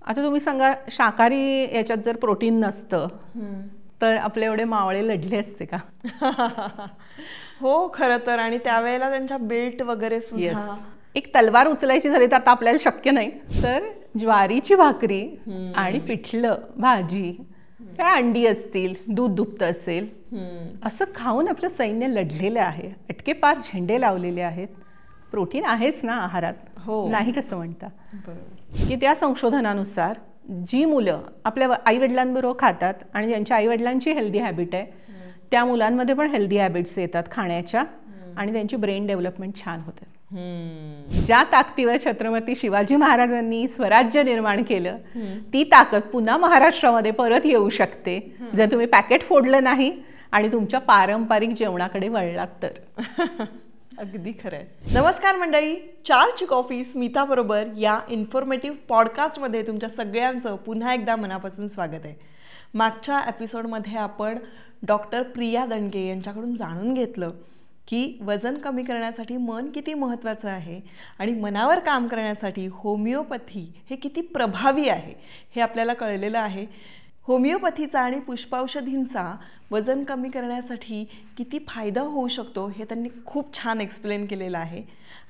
आता तुम्ही सांगा, शाकाहारी याच्यात जर प्रोटीन नसतं तर आपले एवढे मावळे लढले असते का? हो खरं तर. आणि त्यावेळेला त्यांच्या बेल्ट वगैरे सुद्धा एक तलवार उचलायची झाली तर आता आपल्याला शक्य नाही. तर ज्वारीची भाकरी आणि पिठलं भाजी, काय अंडी असतील, दूध दुभतं असेल, असं खाऊन आपलं सैन्य लढलेलं आहे. अटके पार झेंडे लावलेले आहेत. प्रोटीन आहेच ना आहारात. हो. नाही कसं म्हणता? बरोबर. की त्या संशोधनानुसार जी मुलं आपल्या आईवडिलांबरोबर खातात आणि ज्यांच्या आईवडिलांची हेल्दी हॅबिट आहे, त्या मुलांमध्ये पण हेल्दी हॅबिट्स येतात खाण्याच्या आणि त्यांची ब्रेन डेव्हलपमेंट छान होते. ज्या ताकदीवर छत्रपती शिवाजी महाराजांनी स्वराज्य निर्माण केलं, ती ताकद पुन्हा महाराष्ट्रामध्ये परत येऊ शकते जर तुम्ही पॅकेट फोडलं नाही आणि तुमच्या पारंपरिक जेवणाकडे वळलात तर. अगदी खरंय. नमस्कार मंडळी, 4ची कॉफी स्मिता बरोबर या इन्फॉर्मेटिव्ह पॉडकास्टमध्ये तुमच्या सगळ्यांचं पुन्हा एकदा मनापासून स्वागत आहे. मागच्या एपिसोडमध्ये आपण डॉक्टर प्रिया दणके यांच्याकडून जाणून घेतलं की वजन कमी करण्यासाठी मन किती महत्त्वाचं आहे आणि मनावर काम करण्यासाठी होमिओपॅथी हे किती प्रभावी आहे हे आपल्याला कळलेलं आहे. होमिओपॅथीचा आणि पुष्पौषधींचा वजन कमी करण्यासाठी किती फायदा होऊ शकतो हे त्यांनी खूप छान एक्सप्लेन केलेलं आहे.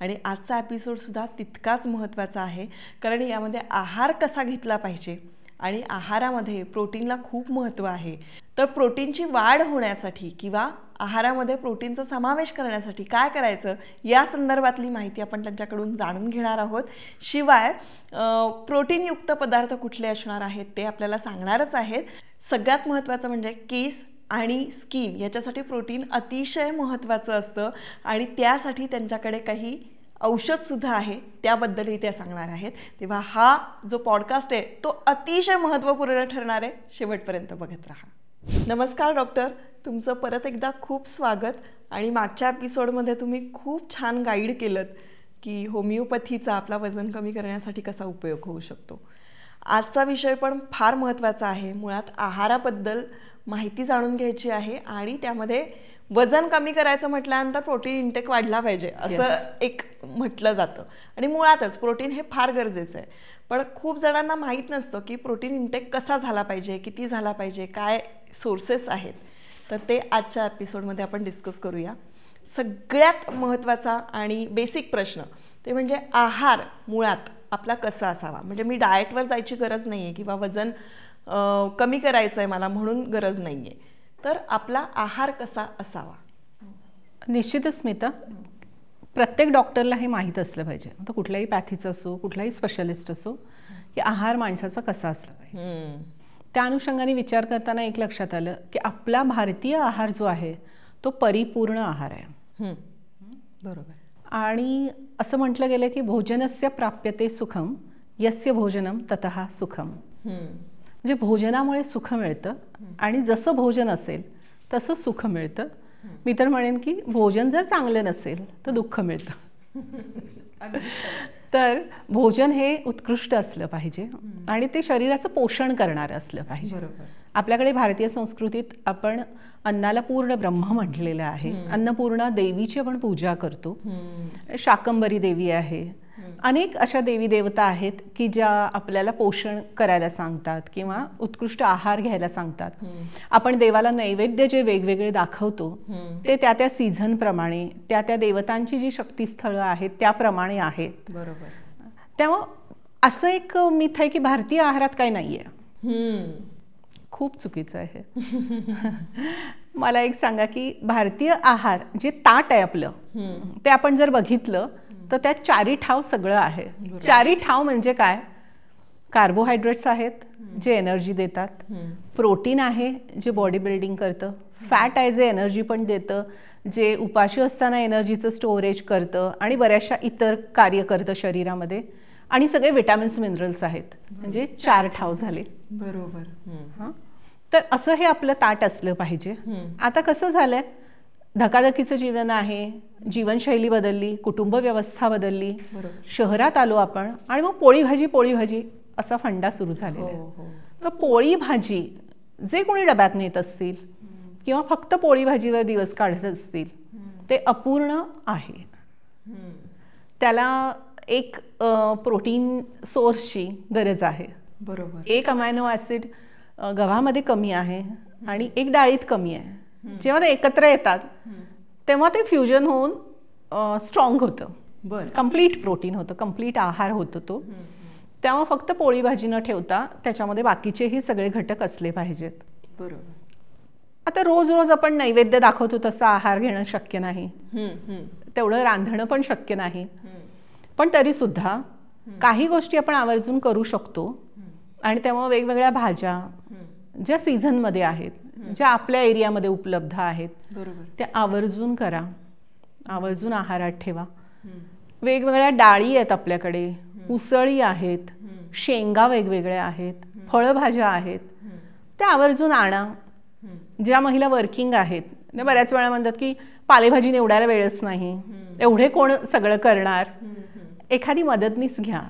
आणि आजचा एपिसोडसुद्धा तितकाच महत्त्वाचा आहे, कारण यामध्ये आहार कसा घेतला पाहिजे आणि आहारामध्ये प्रोटीनला खूप महत्त्व आहे. तर प्रोटीनची वाढ होण्यासाठी किंवा आहारामध्ये प्रोटीनचा समावेश करण्यासाठी काय करायचं या संदर्भातली माहिती आपण त्यांच्याकडून जाणून घेणार आहोत. शिवाय प्रोटीनयुक्त पदार्थ कुठले असणार आहेत ते आपल्याला सांगणारच आहेत. सगळ्यात महत्त्वाचं म्हणजे केस आणि स्किन याच्यासाठी प्रोटीन अतिशय महत्त्वाचं असतं आणि त्यासाठी त्यांच्याकडे काही औषधसुद्धा आहे, त्याबद्दलही त्या सांगणार आहेत. तेव्हा हा जो पॉडकास्ट आहे तो अतिशय महत्त्वपूर्ण ठरणार आहे. शेवटपर्यंत बघत राहा. नमस्कार डॉक्टर, तुमचं परत एकदा खूप स्वागत. आणि मागच्या एपिसोडमध्ये तुम्ही खूप छान गाईड केलं की होमिओपॅथीचा आपला वजन कमी करण्यासाठी कसा उपयोग होऊ शकतो. आजचा विषय पण फार महत्त्वाचा आहे. मुळात आहाराबद्दल माहिती जाणून घ्यायची आहे आणि त्यामध्ये वजन कमी करायचं म्हटल्यानंतर प्रोटीन इंटेक वाढला पाहिजे असं एक म्हटलं जातं. आणि मुळातच प्रोटीन हे फार गरजेचं आहे. पण खूप जणांना माहीत नसतं की प्रोटीन इंटेक कसा झाला पाहिजे, किती झाला पाहिजे, काय सोर्सेस आहेत. तर ते आजच्या एपिसोडमध्ये आपण डिस्कस करूया. सगळ्यात महत्त्वाचा आणि बेसिक प्रश्न ते म्हणजे आहार मुळात आपला कसा असावा. म्हणजे मी डाएटवर जायची गरज नाही आहे किंवा वजन कमी करायचं आहे मला म्हणून गरज नाही आहे. तर आपला आहार कसा असावा? निश्चितच स्मिता, प्रत्येक डॉक्टरला हे माहीत असलं पाहिजे. आता कुठल्याही पॅथीचं असो, कुठलाही स्पेशलिस्ट असो, की आहार माणसाचा कसा असला पाहिजे. त्या अनुषंगाने विचार करताना एक लक्षात आलं की आपला भारतीय आहार जो आहे तो परिपूर्ण आहार आहे. बरोबर. आणि असं म्हटलं गेलं की भोजनस्य प्राप्यते सुखम यस्य भोजनम ततः सुखम. म्हणजे भोजनामुळे सुख मिळतं आणि जसं भोजन असेल तसं सुख मिळतं. मी तर म्हणेन की भोजन जर चांगलं नसेल तर दुःख मिळतं. तर भोजन हे उत्कृष्ट असलं पाहिजे आणि ते शरीराचं पोषण करणारं असलं पाहिजे. आपल्याकडे भारतीय संस्कृतीत आपण अन्नाला पूर्ण ब्रह्म म्हटलेलं आहे. अन्नपूर्णा देवीची आपण पूजा करतो. शाकंभरी देवी आहे. अनेक अशा देवी देवता आहेत की ज्या आपल्याला पोषण करायला सांगतात किंवा उत्कृष्ट आहार घ्यायला सांगतात. आपण देवाला नैवेद्य जे वेगवेगळे दाखवतो ते त्या त्या सीझनप्रमाणे त्या त्या देवतांची जी शक्तिस्थळं आहेत त्याप्रमाणे आहेत. बरोबर. तेव्हा असं एक मिथ आहे की भारतीय आहारात काही नाही आहे. खूप चुकीचं आहे. मला एक सांगा की भारतीय आहार जे ताट आहे आपलं ते आपण जर बघितलं तर त्यात चारी ठाव सगळं आहे. चारी ठाव म्हणजे काय? कार्बोहायड्रेट्स आहेत जे एनर्जी देतात, प्रोटीन आहे जे बॉडी बिल्डिंग करतं, फॅट आहे जे एनर्जी पण देतं, जे उपाशी असताना एनर्जीचं स्टोरेज करतं आणि बऱ्याचशा इतर कार्य करतं शरीरामध्ये, आणि सगळे विटॅमिन्स मिनरल्स आहेत. म्हणजे 4 ठाव झाले. बरोबर. तर असं हे आपलं ताट असलं पाहिजे. आता कसं झालंय, धकाधकीचं जीवन आहे, जीवनशैली बदलली, कुटुंब व्यवस्था बदलली, शहरात आलो आपण आणि मग पोळी भाजी असा फंडा सुरू झालेला आहे. तर पोळी भाजी जे कोणी डब्यात नेत असतील किंवा फक्त पोळी भाजीवर दिवस काढत असतील ते अपूर्ण आहे. त्याला एक प्रोटीन सोर्सची गरज आहे. बरोबर. एक अमायनो ऍसिड गव्हामध्ये कमी आहे आणि एक डाळीत कमी आहे. जेव्हा ते एकत्र येतात तेव्हा ते फ्युजन होऊन स्ट्रॉंग होतं. बरं. कम्प्लीट प्रोटीन होतं, कम्प्लीट आहार होतो तो. तेव्हा फक्त पोळी भाजी न ठेवता त्याच्यामध्ये बाकीचेही सगळे घटक असले पाहिजेत. बरोबर. आता रोज रोज आपण नैवेद्य दाखवतो तसा आहार घेणं शक्य नाही, तेवढं रांधणं पण शक्य नाही. पण तरी सुद्धा काही गोष्टी आपण आवर्जून करू शकतो आणि त्यामुळे वेगवेगळ्या भाज्या ज्या सीझनमध्ये आहेत, ज्या आपल्या एरियामध्ये उपलब्ध आहेत, बरोबर, त्या आवर्जून करा, आवर्जून आहारात ठेवा. वेगवेगळ्या डाळी आहेत आपल्याकडे, उसळी आहेत, शेंगा वेगवेगळ्या आहेत, फळभाज्या आहेत, त्या आवर्जून आणा. ज्या महिला वर्किंग आहेत त्या बऱ्याच वेळा म्हणतात की पालेभाजी निवडायला वेळच नाही, एवढे कोण सगळं करणार. एखादी मदतनीस घ्या,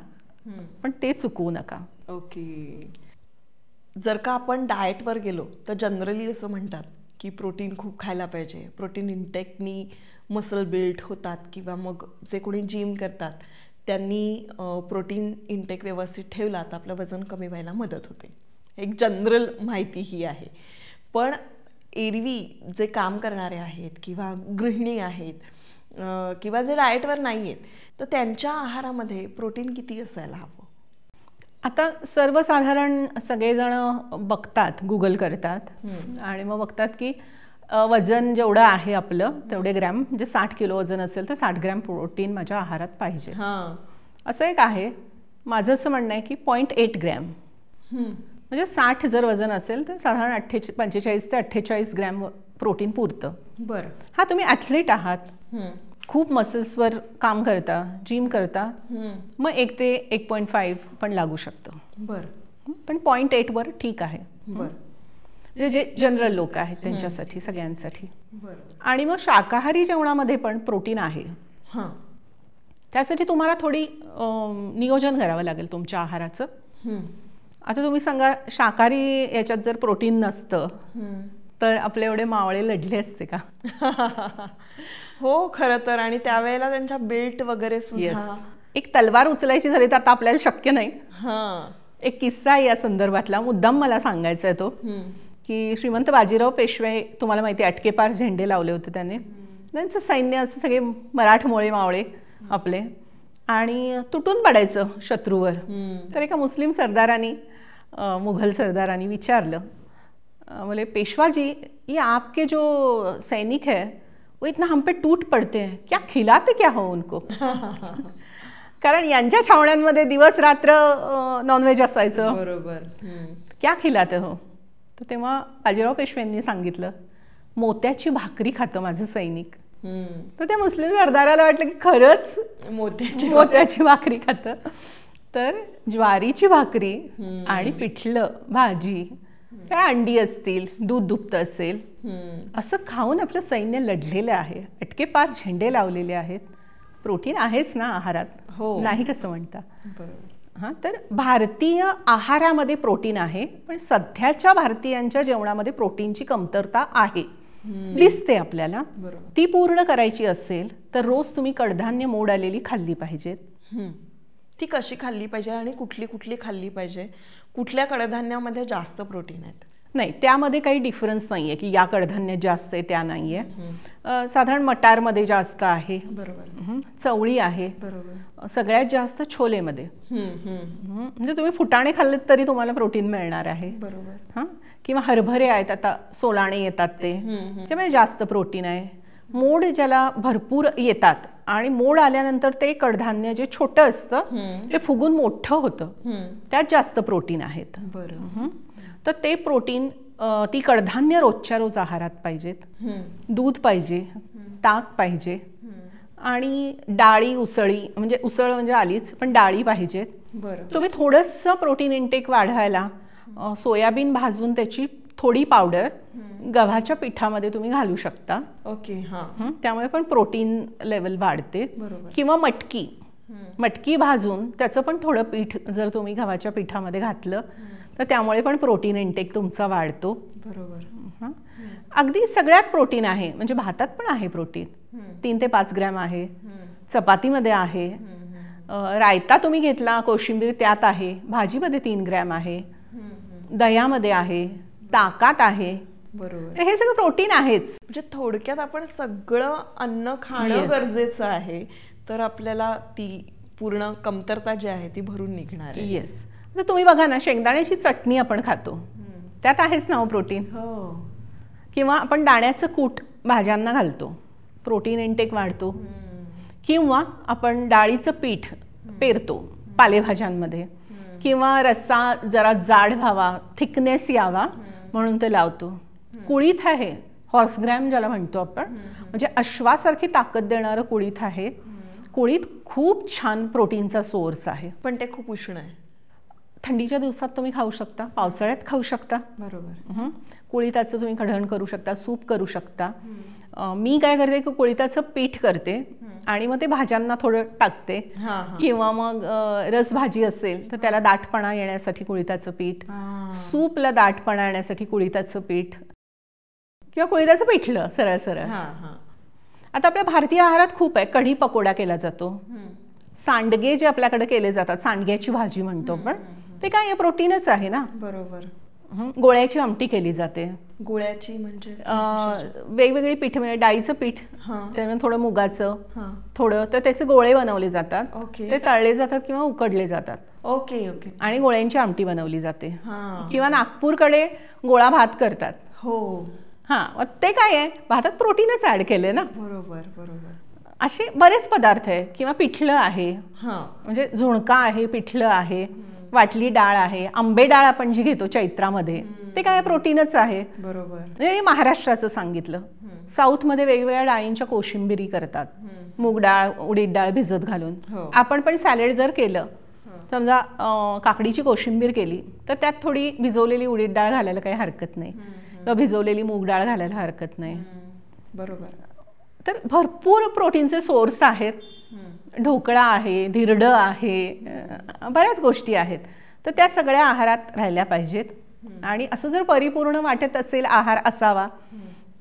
पण ते चुकवू नका. ओके. जर का आपण डाएटवर गेलो तर जनरली असं म्हणतात की प्रोटीन खूप खायला पाहिजे, प्रोटीन इंटेकनी मसल बिल्ड होतात, किंवा मग जे कोणी जिम करतात त्यांनी प्रोटीन इंटेक व्यवस्थित ठेवला तर आपलं वजन कमी व्हायला मदत होते. एक जनरल माहिती ही आहे. पण एरवी जे काम करणारे आहेत किंवा गृहिणी आहेत किंवा जे डाएटवर नाही आहेत तर त्यांच्या आहारामध्ये प्रोटीन किती असायला हवं? आता सर्वसाधारण सगळेजण बघतात, गुगल करतात आणि मग बघतात की वजन जेवढं आहे आपलं तेवढे ग्रॅम, म्हणजे 60 किलो वजन असेल तर 60 ग्रॅम प्रोटीन माझ्या आहारात पाहिजे. असं एक आहे. माझं असं म्हणणं आहे की 0.8 ग्रॅम, म्हणजे 60 जर वजन असेल तर साधारण 45 ते 48 ग्रॅम प्रोटीन पुरतं. बरं. हा तुम्ही ॲथलीट आहात, खूप मसल्सवर काम करता, जिम करता, मग 1 ते 1.5 पण लागू शकतं. बरं. पण 0.8 वर ठीक आहे. बरं. म्हणजे जे जनरल लोक आहेत त्यांच्यासाठी, सगळ्यांसाठी. बरं. आणि मग शाकाहारी जेवणामध्ये पण प्रोटीन आहे. त्यासाठी तुम्हाला थोडी नियोजन करावं लागेल तुमच्या आहाराचं. आता तुम्ही सांगा, शाकाहारी याच्यात जर प्रोटीन नसतं तर आपले एवढे मावळे लढले असते का? हो, खरं तर. आणि त्यावेळेला त्यांच्या बेल्ट वगैरे सुद्धा, एक तलवार उचलायची झाली तर आता आपल्याला शक्य नाही. एक किस्सा आहे या संदर्भातला, मुद्दाम मला सांगायचा आहे तो, की श्रीमंत बाजीराव पेशवे, तुम्हाला माहिती आहे, अटकेपार झेंडे लावले होते त्यांनी. त्यांचं सैन्य असं सगळे मराठमोळे मावळे आपले, आणि तुटून पडायचं शत्रूवर. तर एका मुस्लिम सरदारानी, मुघल सरदारानी विचारलं, बोले पेशवाजी, ये आपके जो सैनिक है वो इतना हम पे टूट पड़ते हैं, क्या खिलाते क्या हो उनको? कारण यांच्या छावण्यांमध्ये दिवस रात्र नॉनव्हेज असायचं. बरोबर. क्या खिलाते हो? तर तेव्हा बाजीराव पेशव्यांनी सांगितलं, मोत्याची भाकरी खातं माझं सैनिक. तर त्या मुस्लिम सरदाराला वाटलं की खरंच मोत्याची भाकरी खातं. तर ज्वारीची भाकरी आणि पिठलं, भाजी, काय अंडी असतील, दूध दुभतं असेल, असं खाऊन आपलं सैन्य लढलेलं आहे, अटकेपार झेंडे लावलेले आहेत. प्रोटीन आहेच ना आहारात, हो, नाही कसं म्हणता? बरोबर. तर भारतीय आहारामध्ये प्रोटीन आहे, पण सध्याच्या भारतीयांच्या जेवणामध्ये प्रोटीनची कमतरता आहे, दिसते आपल्याला. ती पूर्ण करायची असेल तर रोज तुम्ही कडधान्य मोड आलेली खाल्ली पाहिजेत. ती कशी खाल्ली पाहिजे आणि कुठली कुठली खाल्ली पाहिजे? कुठल्या कडधान्यामध्ये जास्त प्रोटीन आहेत? नाही, त्यामध्ये काही डिफरन्स नाही आहे की या कडधान्यात जास्त आहे त्या नाही आहे. साधारण मटारमध्ये जास्त आहे, बरोबर, चवळी आहे, बरोबर, सगळ्यात जास्त छोलेमध्ये. म्हणजे तुम्ही फुटाणे खाल्लेत तरी तुम्हाला प्रोटीन मिळणार आहे, बरोबर. किंवा हरभरे आहेत, आता सोलाणे येतात ते, त्यामुळे जास्त प्रोटीन आहे. मोड ज्याला भरपूर येतात आणि मोड आल्यानंतर ते कडधान्य जे छोटं असतं ते फुगून मोठं होतं, त्यात जास्त प्रोटीन आहेत. बरं. तर ते प्रोटीन, ती कडधान्य रोजच्या रोज आहारात पाहिजेत. दूध पाहिजे, ताक पाहिजे, आणि डाळी, उसळी, म्हणजे उसळ म्हणजे आलीच, पण डाळी पाहिजेत. तुम्ही थोडंसं प्रोटीन इंटेक वाढवायला सोयाबीन भाजून त्याची थोडी पावडर गव्हाच्या पिठामध्ये तुम्ही घालू शकता. ओके. त्यामुळे पण प्रोटीन लेवल वाढते. बरोबर. किंवा मटकी भाजून त्याचं पण थोडं पीठ जर तुम्ही गव्हाच्या पिठामध्ये घातलं तर त्यामुळे पण प्रोटीन इंटेक तुमचा वाढतो. बरोबर. अगदी सगळ्यात प्रोटीन आहे, म्हणजे भातात पण आहे प्रोटीन, 3 ते 5 ग्रॅम आहे, चपातीमध्ये आहे, रायता तुम्ही घेतला, कोशिंबीर त्यात आहे, भाजीमध्ये 3 ग्रॅम आहे, दह्यामध्ये आहे, ताकात आहे. बरोबर. हे सगळं प्रोटीन आहेच. म्हणजे थोडक्यात आपण सगळं अन्न खाणं गरजेचं आहे, तर आपल्याला ती पूर्ण कमतरता जी आहे ती भरून निघणार आहे. येस. आता तुम्ही बघा ना, शेंगदाण्याची चटणी आपण खातो, त्यात आहेच ना प्रोटीन. हो. किंवा आपण दाण्याचं कूट भाज्यांना घालतो, प्रोटीन इनटेक वाढतो. किंवा आपण डाळीचं पीठ पेरतो पालेभाज्यांमध्ये, किंवा रस्सा जरा जाड व्हावा, थिकनेस यावा म्हणून ते लावतो. कुळीथ आहे, हॉर्सग्रॅम ज्याला म्हणतो आपण, म्हणजे अश्वासारखी ताकद देणारं कुळीथ आहे. कुळीथ खूप छान प्रोटीनचा सोर्स आहे. पण ते खूप उष्ण आहे. थंडीच्या दिवसात तुम्ही खाऊ शकता, पावसाळ्यात खाऊ शकता. बरोबर. कुळीथाचं तुम्ही कढण करू शकता, सूप करू शकता. मी काय करते की कुळीथाचं पीठ करते आणि मग ते भाज्यांना थोडं टाकते. किंवा मग रसभाजी असेल तर त्याला दाटपणा येण्यासाठी कुळीथाचं पीठ, सूपला दाटपणा येण्यासाठी कुळीथाचं पीठ, किंवा कुळीथाचं पिठलं सरळ सरळ. आता आपल्या भारतीय आहारात खूप आहे. कढी पकोडा केला जातो, सांडगे जे आपल्याकडे केले जातात, सांडग्याची भाजी म्हणतो आपण, ते काय प्रोटीनच आहे ना. बरोबर. गोळ्याची आमटी केली जाते. गोळ्याची म्हणजे वेगवेगळी पीठ, म्हणजे डाळीचं पीठ, त्यामुळे थोडं मुगाचं थोडं, तर त्याचे गोळे बनवले जातात. ते तळले जातात किंवा उकडले जातात. Okay okay. आणि गोळ्यांची आमटी बनवली जाते. किंवा नागपूरकडे गोळा भात करतात. हो. ते काय आहे, भातात प्रोटीनच ऍड केले ना. बरोबर बरोबर. असे बरेच पदार्थ आहे. किंवा पिठलं आहे, म्हणजे झुणका आहे, पिठलं आहे, वाटली डाळ आहे, आंबे डाळ आपण जी घेतो चैत्रामध्ये, ते काय प्रोटीनच आहे. बरोबर. म्हणजे समराष्ट्राचं सांगितलं. साऊथमध्ये वेगवेगळ्या डाळींच्या कोशिंबिरी करतात, मूग डाळ, उडीद डाळ भिजत घालून. आपण पण सॅलेड जर केलं, समजा काकडीची कोशिंबीर केली, तर त्यात थोडी भिजवलेली उडीद डाळ घालायला काही हरकत नाही, किंवा भिजवलेली मूग डाळ घालायला हरकत नाही. बरोबर. तर भरपूर प्रोटीनचे सोर्स आहेत. ढोकळा आहे, धिरडं आहे, बऱ्याच गोष्टी आहेत. तर त्या सगळ्या आहारात राहिल्या पाहिजेत. आणि असं जर परिपूर्ण वाटत असेल आहार असावा,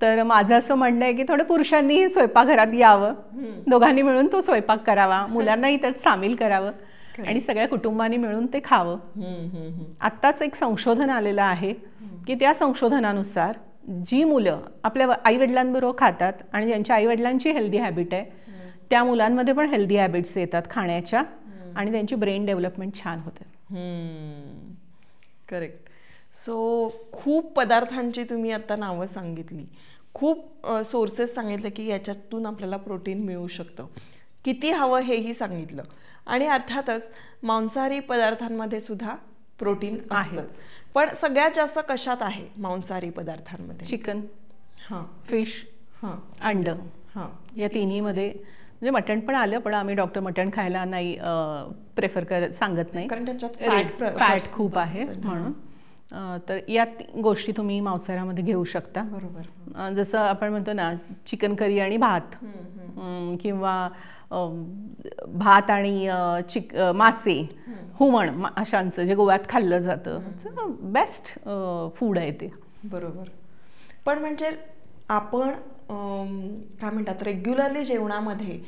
तर माझं असं म्हणणं आहे की थोडं पुरुषांनीही स्वयंपाकघरात यावं, दोघांनी मिळून तो स्वयंपाक करावा, मुलांनाही त्यात सामील करावं आणि सगळ्या कुटुंबांनी मिळून ते खावं. आत्ताच एक संशोधन आलेलं आहे की त्या संशोधनानुसार जी मुलं आपल्या आईवडिलांबरोबर खातात आणि ज्यांच्या आईवडिलांची हेल्दी हॅबिट आहे, त्या मुलांमध्ये पण हेल्दी हॅबिट्स येतात खाण्याच्या, आणि त्यांची ब्रेन डेव्हलपमेंट छान होते. करेक्ट. सो खूप पदार्थांची तुम्ही आता नावं सांगितली, खूप सोर्सेस सांगितले की याच्यातून आपल्याला प्रोटीन मिळू शकतं, किती हवं हेही सांगितलं. आणि अर्थातच मांसाहारी पदार्थांमध्ये सुद्धा प्रोटीन आहे. पण सगळ्यात जास्त कशात आहे मांसाहारी पदार्थांमध्ये? चिकन, फिश, अंड, या तिन्हीमध्ये. म्हणजे मटण पण आलं, पण आम्ही डॉक्टर मटण खायला नाही प्रेफर सांगत नाही, कारण त्याच्यात फॅट खूप आहे म्हणून. तर या गोष्टी तुम्ही मांसाहारामध्ये घेऊ शकता. बरोबर. जसं आपण म्हणतो ना, चिकन करी आणि भात, किंवा भात आणि मासे, हुमण माशांचं जे गोव्यात खाल्लं जातं, बेस्ट फूड आहे ते. बरोबर. पण म्हणजे आपण काय म्हणतात, रेग्युलरली जेवणामध्ये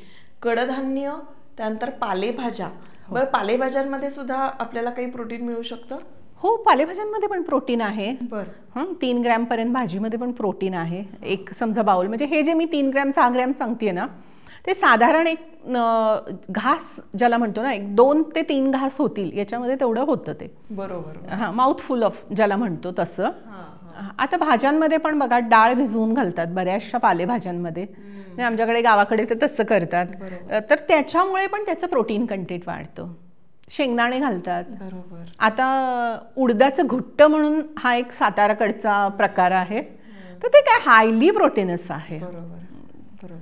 कडधान्य, त्यानंतर पालेभाज्या, बरं पालेभाज्यांमध्ये सुद्धा आपल्याला काही प्रोटीन मिळू शकतं? हो, पालेभाज्यांमध्ये पण प्रोटीन आहे. बरं. 3 ग्रॅमपर्यंत भाजीमध्ये पण प्रोटीन आहे. एक समजा बाउल, म्हणजे हे जे मी 3 ग्रॅम 6 ग्रॅम सांगते ना, ते साधारण एक घास ज्याला म्हणतो ना, एक 2 ते 3 घास होतील याच्यामध्ये तेवढं होतं ते. बरोबर. माउथफुल ऑफ ज्याला म्हणतो तसं. आता भाज्यांमध्ये पण बघा, डाळ भिजवून घालतात बऱ्याचशा पालेभाज्यांमध्ये. आमच्याकडे गावाकडे ते तसं करतात. तर त्याच्यामुळे पण त्याचं प्रोटीन कंटेंट वाढतं. शेंगदाणे घालतात. बरोबर. आता उडदाचं घुट्ट म्हणून हा एक साताराकडचा प्रकार आहे, तर ते काय हायली प्रोटीनस आहे. बरोबर.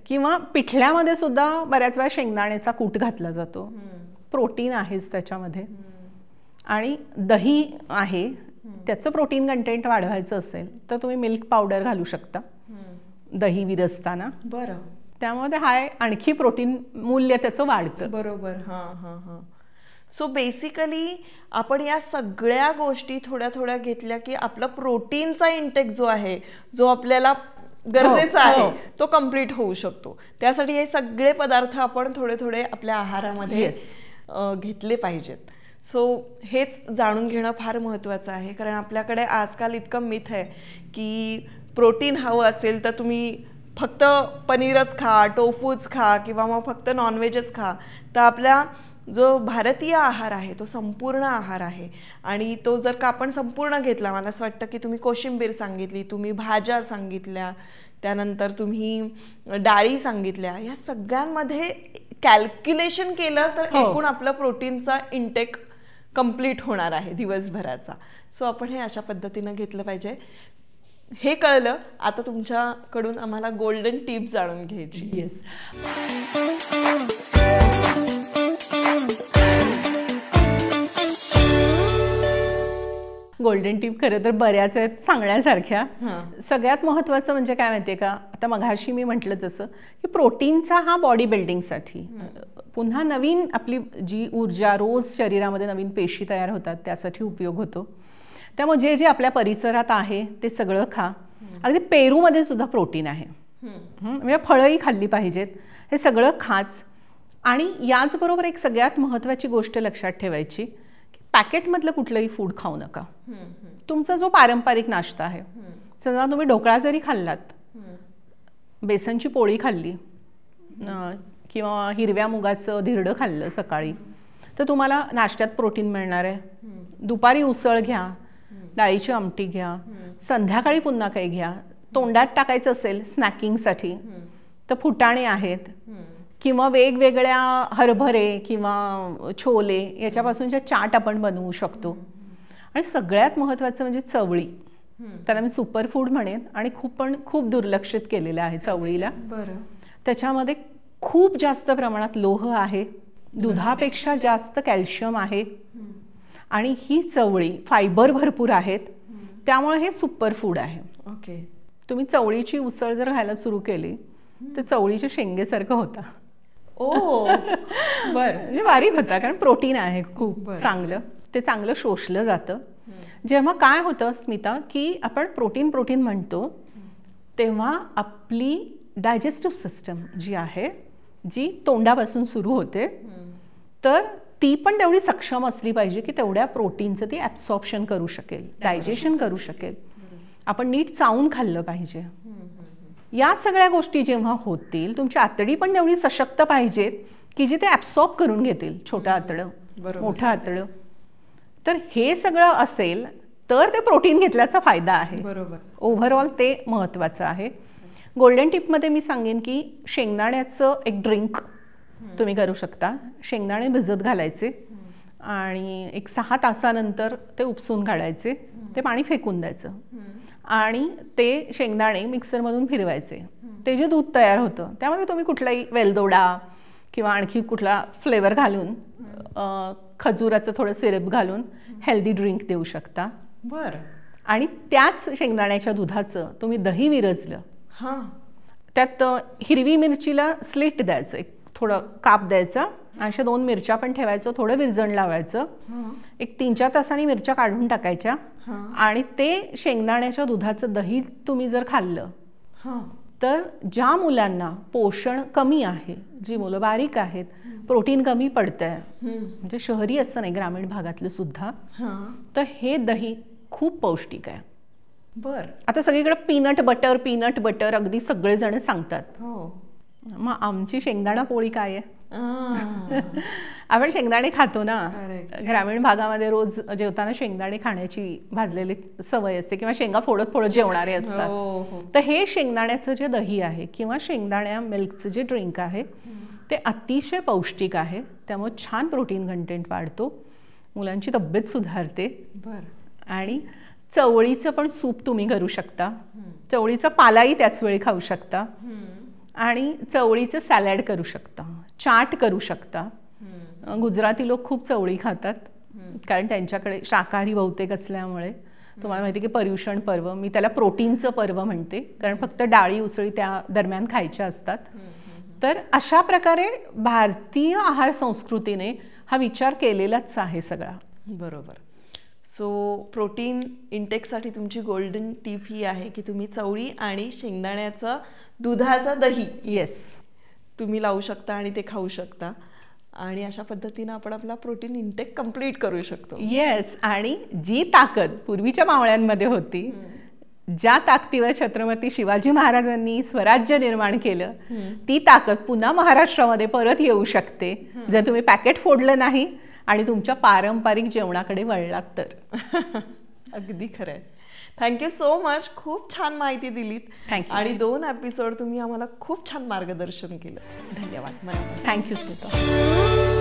किंवा पिठल्यामध्ये सुद्धा बऱ्याच वेळा शेंगदाण्याचा कूट घातला जातो, प्रोटीन आहेच त्याच्यामध्ये. आणि दही आहे, त्याचं प्रोटीन कंटेंट वाढवायचं असेल तर तुम्ही मिल्क पावडर घालू शकता दही विरजताना. बरं. त्यामुळे हाय आणखी प्रोटीन मूल्य त्याचं वाढतं. बरोबर. सो बेसिकली आपण या सगळ्या गोष्टी थोड्या थोड्या घेतल्या की आपला प्रोटीनचा इंटेक जो आहे, जो आपल्याला गरजेचा आहे तो कम्प्लीट होऊ शकतो. त्यासाठी हे सगळे पदार्थ आपण थोडे थोडे आपल्या आहारामध्ये घेतले पाहिजेत. सो हेच जाणून घेणं फार महत्त्वाचं आहे, कारण आपल्याकडे आजकाल इतकं मिथ आहे की प्रोटीन हवं असेल तर तुम्ही फक्त पनीरच खा, टोफूच खा किंवा मग फक्त नॉनव्हेजच खा. तर आपला जो भारतीय आहार आहे तो संपूर्ण आहार आहे, आणि तो जर का आपण संपूर्ण घेतला, मला असं वाटतं की तुम्ही कोशिंबीर सांगितली, तुम्ही भाज्या सांगितल्या, त्यानंतर तुम्ही डाळी सांगितल्या, या सगळ्यांमध्ये कॅल्क्युलेशन केलं तर एकूण आपलं प्रोटीनचा इंटेक कंप्लीट होणार आहे दिवसभराचा. सो आपण हे अशा पद्धतीनं घेतलं पाहिजे. हे कळलं. आता तुमच्याकडून आम्हाला गोल्डन टिप जाणून घ्यायची. येस. गोल्डन टिप खरं तर बऱ्याच आहेत सांगण्यासारख्या. सगळ्यात महत्त्वाचं म्हणजे काय माहितीये का, आता मघाशी मी म्हटलं जसं की प्रोटीनचा हा बॉडी बिल्डिंगसाठी, पुन्हा नवीन आपली जी ऊर्जा, रोज शरीरामध्ये नवीन पेशी तयार होतात त्यासाठी उपयोग होतो. त्यामुळे जे जे आपल्या परिसरात आहे ते सगळं खा. अगदी पेरूमध्ये सुद्धा प्रोटीन आहे, म्हणजे फळंही खाल्ली पाहिजेत. हे सगळं खाच. आणि याचबरोबर एक सगळ्यात महत्त्वाची गोष्ट लक्षात ठेवायची की पॅकेटमधलं कुठलंही फूड खाऊ नका. तुमचा जो पारंपरिक नाश्ता आहे, समजा तुम्ही ढोकळा जरी खाल्लात, बेसनची पोळी खाल्ली किंवा हिरव्या मुगाचं धिरडं खाल्लं सकाळी, तर तुम्हाला नाश्त्यात प्रोटीन मिळणार आहे. दुपारी उसळ घ्या, डाळीची आमटी घ्या, संध्याकाळी पुन्हा काही घ्या. तोंडात टाकायचं असेल स्नॅकिंगसाठी तर फुटाणे आहेत, किंवा वेगवेगळ्या हरभरे किंवा छोले याच्यापासूनच्या चाट आपण बनवू शकतो. आणि सगळ्यात महत्त्वाचं म्हणजे चवळी. त्याला मी सुपर फूड म्हणेन, आणि खूप दुर्लक्षित केलेलं आहे चवळीला. त्याच्यामध्ये खूप जास्त प्रमाणात लोह आहे, दुधापेक्षा जास्त कॅल्शियम आहे, आणि ही चवळी फायबर भरपूर आहेत, त्यामुळे हे सुपर फूड आहे. ओके. तुम्ही चवळीची उसळ जर खायला सुरू केली तर चवळीच्या शेंगेसारखं होता. म्हणजे बारीक होता, कारण प्रोटीन आहे खूप चांगलं, ते चांगलं शोषलं जातं. जेव्हा काय होतं स्मिता की आपण प्रोटीन म्हणतो तेव्हा आपली डायजेस्टिव्ह सिस्टम जी आहे, जी तोंडापासून सुरू होते, तर ती पण तेवढी सक्षम असली पाहिजे की तेवढ्या प्रोटीनचं ती ॲब्सॉर्प्शन करू शकेल, डायजेशन करू शकेल. आपण नीट चावून खाल्लं पाहिजे. या सगळ्या गोष्टी जेव्हा होतील, तुमची आतडी पण तेवढी सशक्त पाहिजेत की जी ते ॲब्सॉर्ब करून घेतील, छोटं आतडं, मोठं आतडं. तर हे सगळं असेल तर ते प्रोटीन घेतल्याचा फायदा आहे. बरोबर. ओव्हरऑल ते महत्त्वाचं आहे. गोल्डन टिपमध्ये मी सांगेन की शेंगदाण्याचं एक ड्रिंक तुम्ही करू शकता. शेंगदाणे भिजत घालायचे आणि एक 6 तासानंतर ते उपसून काढायचे, ते पाणी फेकून द्यायचं, आणि ते शेंगदाणे मिक्सरमधून फिरवायचे. ते जे दूध तयार होतं त्यामध्ये तुम्ही कुठलाही वेलदोडा किंवा आणखी कुठला फ्लेवर घालून, खजुराचं थोडं सिरप घालून हेल्दी ड्रिंक देऊ शकता. आणि त्याच शेंगदाण्याच्या दुधाचं तुम्ही दही विरजलं, त्यात हिरवी मिरचीला स्लिट द्यायचं, एक थोडं काप द्यायचा, अशा 2 मिरच्या पण ठेवायचं, थोडं विरजण लावायचं, एक 3-4 तासांनी मिरच्या काढून टाकायच्या, आणि ते शेंगदाण्याच्या दुधाचं दही तुम्ही जर खाल्लं तर ज्या मुलांना पोषण कमी आहे, जी मुलं बारीक आहेत, प्रोटीन कमी पडतंय, म्हणजे शहरी असं नाही, ग्रामीण भागातलं सुद्धा, तर हे दही खूप पौष्टिक आहे. आता सगळीकडे पीनट बटर अगदी सगळेजण सांगतात. मग आमची शेंगदाणा पोळी काय आहे? आपण शेंगदाणे खातो ना, ग्रामीण भागामध्ये रोज जेवताना शेंगदाणे खाण्याची भाजलेली सवय असते, किंवा शेंगा फोडत जेवणारे असतात. तर हे शेंगदाण्याचं जे दही आहे किंवा शेंगदाण्या मिल्कचं जे ड्रिंक आहे ते अतिशय पौष्टिक आहे. त्यामुळे छान प्रोटीन कंटेंट वाढतो, मुलांची तब्येत सुधारते. आणि चवळीचं पण सूप तुम्ही करू शकता, चवळीचा पालाही त्याच वेळी खाऊ शकता, आणि चवळीचं सॅलड करू शकता, चाट करू शकता. गुजराती लोक खूप चवळी खातात, कारण त्यांच्याकडे शाकाहारी बहुतेक असल्यामुळे. तुम्हाला माहिती की पर्युषण पर्व, मी त्याला प्रोटीनचं पर्व म्हणते, कारण फक्त डाळी उसळी त्या दरम्यान खायच्या असतात. तर अशा प्रकारे भारतीय आहार संस्कृतीने हा विचार केलेलाच आहे सगळा. बरोबर. सो प्रोटीन इंटेकसाठी तुमची गोल्डन टिप ही आहे की तुम्ही चवळी आणि शेंगदाण्याचं दुधाचं दही येस तुम्ही लावू शकता आणि ते खाऊ शकता आणि अशा पद्धतीनं आपण आपला प्रोटीन इंटेक कंप्लीट करू शकतो. येस, आणि जी ताकद पूर्वीच्या मावळ्यांमध्ये होती, ज्या ताकदीवर छत्रपती शिवाजी महाराजांनी स्वराज्य निर्माण केलं, ती ताकद पुन्हा महाराष्ट्रामध्ये परत येऊ शकते जर तुम्ही पॅकेट फोडलं नाही आणि तुमच्या पारंपरिक जेवणाकडे वळलात तर. अगदी खरंय. Thank you so much. खूप छान माहिती दिलीत. थँक्यू. आणि 2 एपिसोड तुम्ही आम्हाला खूप छान मार्गदर्शन केलं. धन्यवाद. थँक्यू स्मिता.